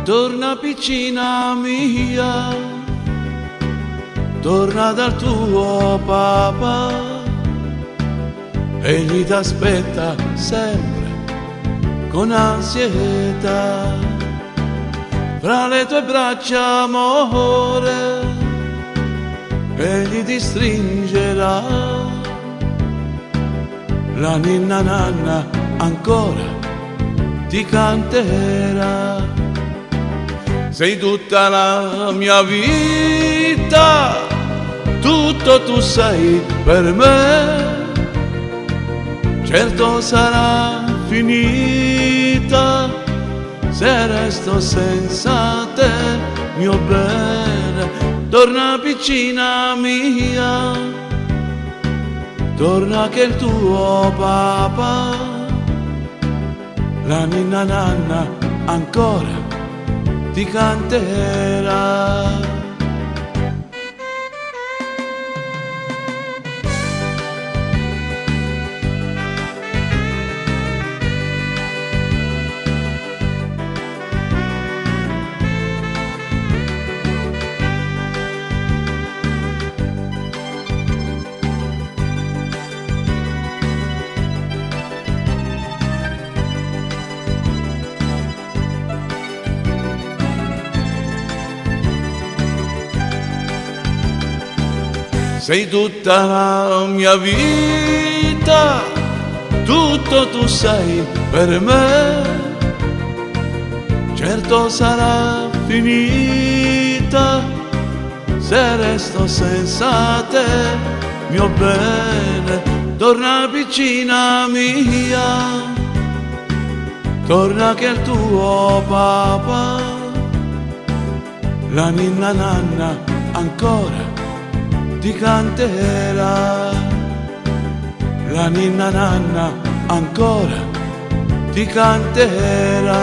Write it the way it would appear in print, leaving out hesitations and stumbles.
Torna piccina mia, torna dal tuo papà, egli t'aspetta sempre con ansietà. Fra le tue braccia, amore, egli ti stringerà. La ninna nanna ancora ti canterà. Sei tutta la mia vita, tutto tu sei per me. Certo sarà finita se resto senza te, mio bene. Torna piccina mia, torna che il tuo papà, la ninna nanna ancora ti canterà. Sei tutta la mia vita, tutto tu sei per me. Certo sarà finita se resto senza te, mio bene. Torna piccina mia, torna che il tuo papà, la ninna nanna ancora ti canterà. La ninna nanna ancora ti canterà.